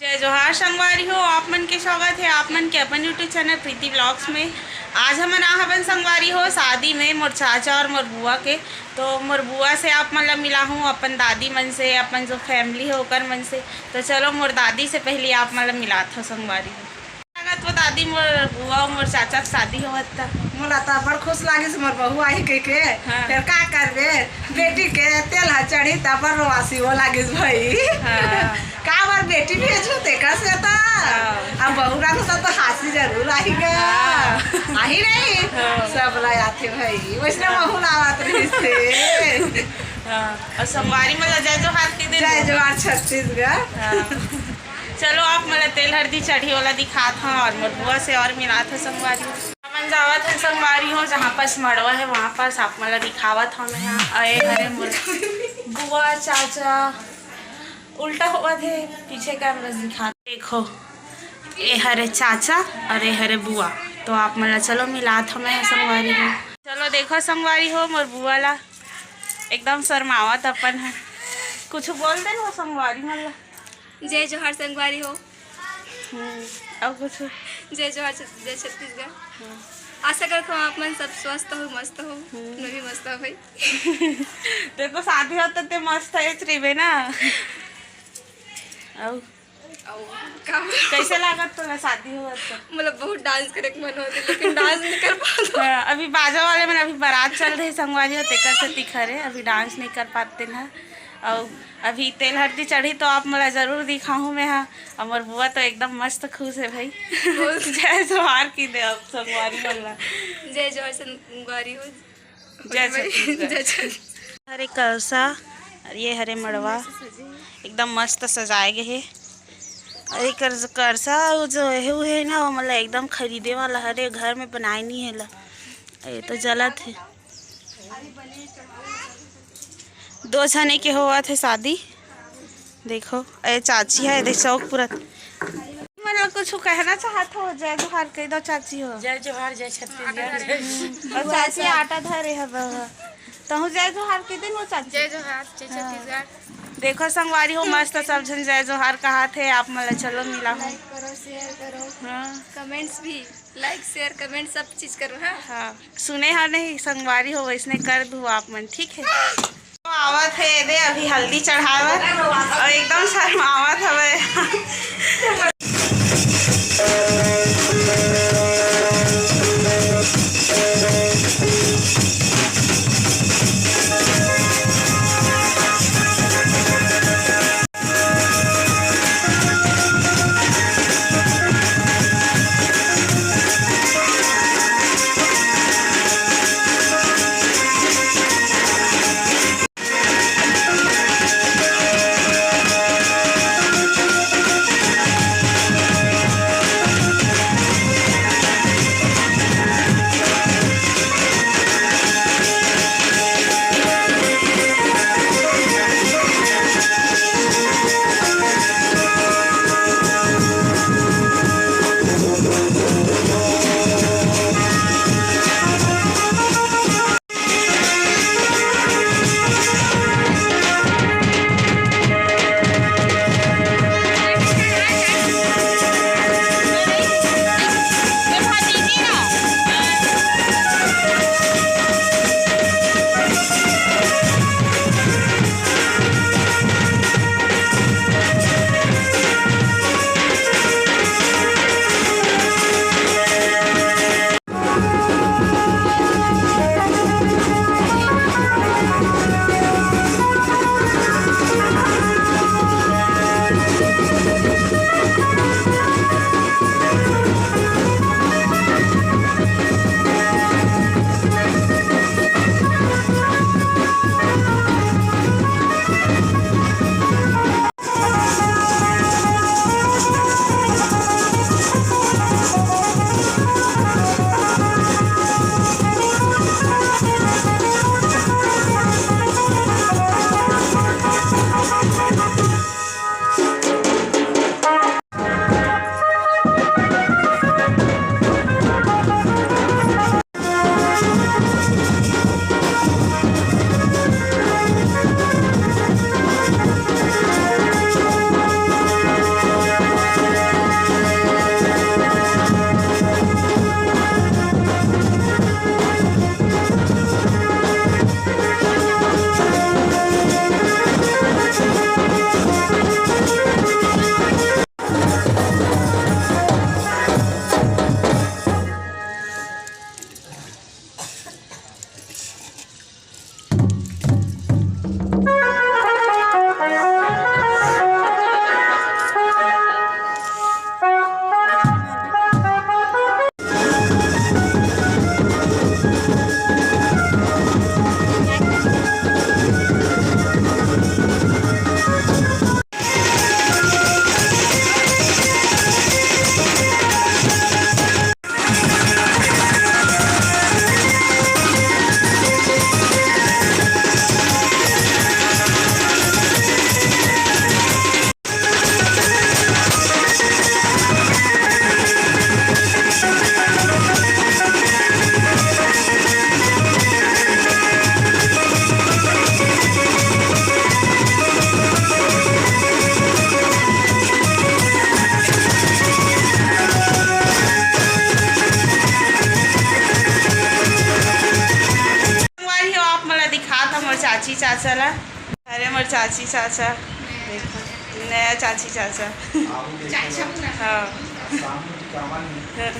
जय जोहार संगवारी हो। आप मन के स्वागत है आप मन के अपन यूट्यूब चैनल प्रीति ब्लॉग्स में। आज हमन आहबन संगवारी हो शादी में मोर चाचा और मोर बुआ के। तो मोर बुआ से आप मतलब मिला हूँ अपन दादी मन से, अपन जो फैमिली है ओकर मन से। तो चलो मोर दादी से पहले आप मतलब मिलात हो संगवारी हो। तो दादी मोर बुआ और मोर चाचा के शादी होवत था। मोला तो बड़ खुश लागे से मोर बहू आई के हाँ। फिर का करबे बेटी के तेल चढ़ी तब रोवासी हो लागे भाई। हाँ। का बार बेटी भेजू तेकर से तो अब बहू का तो हासी जरूर आएगा। आई नहीं सब ला आते भाई वैसे बहू लावत रही से। और संगवारी मतलब जय जोहार के दिन जय जोहार छत्तीसगढ़। चलो आप मतलब तेल हल्दी चढ़ी वाला दिखात हूँ और मोर बुआ से और मिलात हो संगवारी हो। मन जावत है संगवारी हो जहाँ पास मड़वा है वहाँ पास आप मतलब दिखावत हम यहाँ आए हरे मोर बुआ चाचा उल्टा हुआ थे पीछे कैमरा दिखा। देखो ये हरे चाचा और ये हरे बुआ। तो आप मतलब चलो मिलात हमें संगवारी हो। चलो देखो संगवारी हो मोर बुआ ला एकदम शर्मावत अपन है। कुछ बोल दे वो संगवारी मतलब जय जोहार संगवारी हो। अब कुछ जय जोहार जय छत्तीसगढ़। आशा करता हूँ आप मन सब स्वस्थ हो मस्त हो। मैं भी मस्त हो भाई। देखो शादी होता ते मस्त है त्रिवे ना। अब कैसे लागत तो शादी हुआ तो मतलब बहुत डांस करे के मन होते लेकिन डांस नहीं कर पाता। अभी बाजा वाले में अभी बारात चल रही संगवारी हो तेकर से तिखरे अभी डांस नहीं कर पाते ना। और अभी तेल हल्दी चढ़ी तो आप मला ज़रूर दिखाऊँ मैं। हाँ और बुआ तो एकदम मस्त खुश है भाई। जय जोहार की दे अब संगवारी वाला। जय जोहार संगवारी हो। जय हरे कलसा और ये हरे मड़वा एकदम मस्त सजाए गए है। अरे करसा जो है ना वो मतलब एकदम खरीदे वाला हरे घर में बनाए नहीं है ला। ये तो जलत है। दो जने के हुआ थे शादी। देखो अरे चाची है देख शौक पूरा मतलब कुछ कहना चाहत हो। जय जोहार कह दो चाची हो। जय जोहार जय छत्तीसगढ़। और चाची आटा धरे है तो जय जोहार के दिन वो चाची। जय जोहार जय छत्तीसगढ़। देखो संगवारी हो मस्त सब जन जय जोहार कहा थे आप मतलब चलो मिला हूँ। लाइक करो शेयर करो। हाँ कमेंट्स भी लाइक शेयर कमेंट सब चीज़ करो। हाँ हाँ सुने हाँ नहीं संगवारी हो वैसने कर दो आप मन ठीक है। तो आवत है दे अभी हल्दी चढ़ावत और एकदम शर्मावत हवे। चाचा ला अरे मोर चाची चाचा देखो नया चाची चाचा हाँ हाँ।